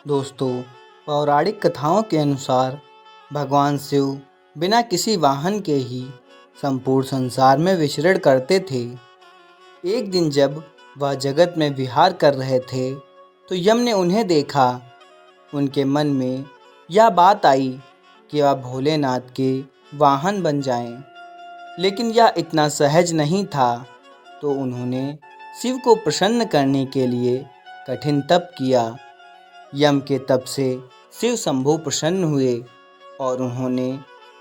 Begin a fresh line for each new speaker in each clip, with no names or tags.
दोस्तों, पौराणिक कथाओं के अनुसार भगवान शिव बिना किसी वाहन के ही संपूर्ण संसार में विचरण करते थे। एक दिन जब वह जगत में विहार कर रहे थे तो यम ने उन्हें देखा। उनके मन में यह बात आई कि वह भोलेनाथ के वाहन बन जाएं, लेकिन यह इतना सहज नहीं था। तो उन्होंने शिव को प्रसन्न करने के लिए कठिन तप किया। यम के तप से शिव शंभु प्रसन्न हुए और उन्होंने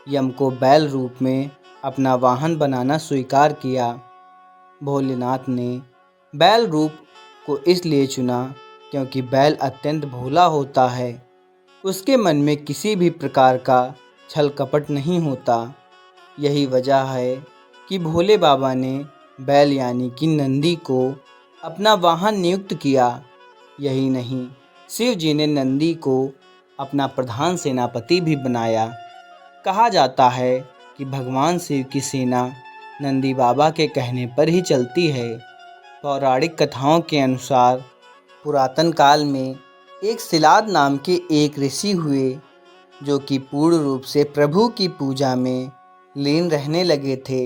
यम को बैल रूप में अपना वाहन बनाना स्वीकार किया। भोलेनाथ ने बैल रूप को इसलिए चुना क्योंकि बैल अत्यंत भोला होता है। उसके मन में किसी भी प्रकार का छल कपट नहीं होता। यही वजह है कि भोले बाबा ने बैल यानी कि नंदी को अपना वाहन नियुक्त किया। यही नहीं, शिव जी ने नंदी को अपना प्रधान सेनापति भी बनाया। कहा जाता है कि भगवान शिव की सेना नंदी बाबा के कहने पर ही चलती है। पौराणिक कथाओं के अनुसार पुरातन काल में एक सिलाद नाम के एक ऋषि हुए जो कि पूर्ण रूप से प्रभु की पूजा में लीन रहने लगे थे।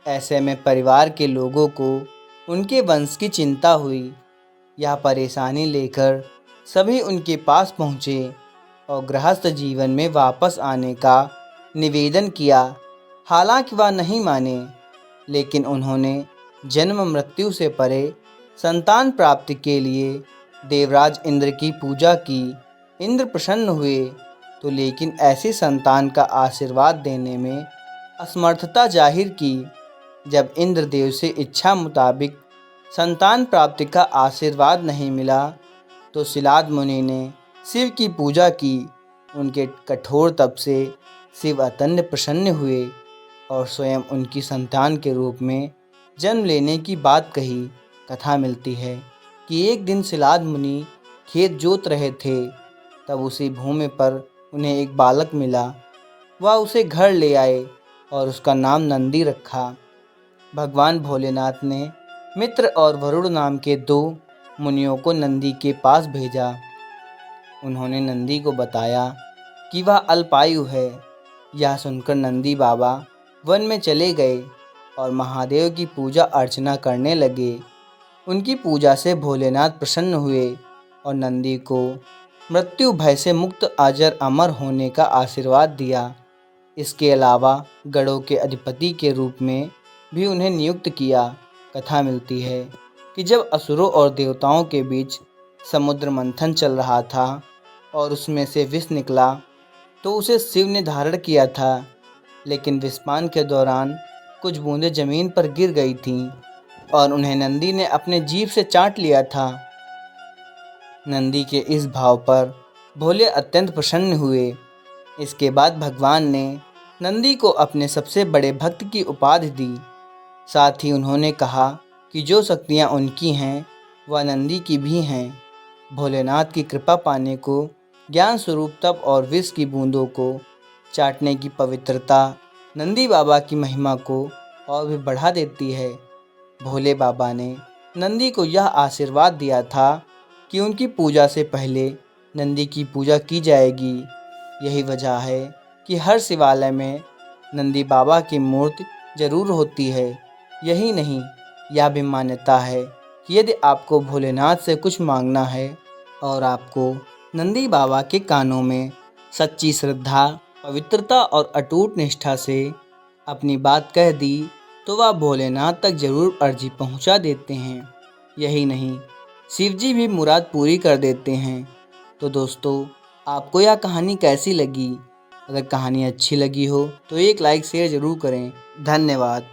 ऐसे में परिवार के लोगों को उनके वंश की चिंता हुई। यह परेशानी लेकर सभी उनके पास पहुँचे और गृहस्थ जीवन में वापस आने का निवेदन किया। हालांकि वह नहीं माने, लेकिन उन्होंने जन्म मृत्यु से परे संतान प्राप्ति के लिए देवराज इंद्र की पूजा की। इंद्र प्रसन्न हुए तो लेकिन ऐसी संतान का आशीर्वाद देने में असमर्थता जाहिर की। जब इंद्रदेव से इच्छा मुताबिक संतान प्राप्ति का आशीर्वाद नहीं मिला तो सिलाद मुनि ने शिव की पूजा की। उनके कठोर तप से शिव अत्यंत प्रसन्न हुए और स्वयं उनकी संतान के रूप में जन्म लेने की बात कही। कथा मिलती है कि एक दिन सिलाद मुनि खेत जोत रहे थे, तब उसी भूमि पर उन्हें एक बालक मिला। वह उसे घर ले आए और उसका नाम नंदी रखा। भगवान भोलेनाथ ने मित्र और वरुण नाम के दो मुनियों को नंदी के पास भेजा। उन्होंने नंदी को बताया कि वह अल्पायु है। यह सुनकर नंदी बाबा वन में चले गए और महादेव की पूजा अर्चना करने लगे। उनकी पूजा से भोलेनाथ प्रसन्न हुए और नंदी को मृत्यु भय से मुक्त अजर अमर होने का आशीर्वाद दिया। इसके अलावा गढ़ों के अधिपति के रूप में भी उन्हें नियुक्त किया। कथा मिलती है कि जब असुरों और देवताओं के बीच समुद्र मंथन चल रहा था और उसमें से विष निकला तो उसे शिव ने धारण किया था, लेकिन विषपान के दौरान कुछ बूंदें जमीन पर गिर गई थीं और उन्हें नंदी ने अपने जीभ से चाट लिया था। नंदी के इस भाव पर भोले अत्यंत प्रसन्न हुए। इसके बाद भगवान ने नंदी को अपने सबसे बड़े भक्त की उपाधि दी। साथ ही उन्होंने कहा कि जो शक्तियाँ उनकी हैं वह नंदी की भी हैं। भोलेनाथ की कृपा पाने को ज्ञान स्वरूप तप और विष की बूंदों को चाटने की पवित्रता नंदी बाबा की महिमा को और भी बढ़ा देती है। भोले बाबा ने नंदी को यह आशीर्वाद दिया था कि उनकी पूजा से पहले नंदी की पूजा की जाएगी। यही वजह है कि हर शिवालय में नंदी बाबा की मूर्ति जरूर होती है। यही नहीं, यह भी मान्यता है कि यदि आपको भोलेनाथ से कुछ मांगना है और आपको नंदी बाबा के कानों में सच्ची श्रद्धा, पवित्रता और अटूट निष्ठा से अपनी बात कह दी तो वह भोलेनाथ तक जरूर अर्जी पहुंचा देते हैं। यही नहीं, शिवजी भी मुराद पूरी कर देते हैं। तो दोस्तों, आपको यह कहानी कैसी लगी? अगर कहानी अच्छी लगी हो तो एक लाइक शेयर ज़रूर करें। धन्यवाद।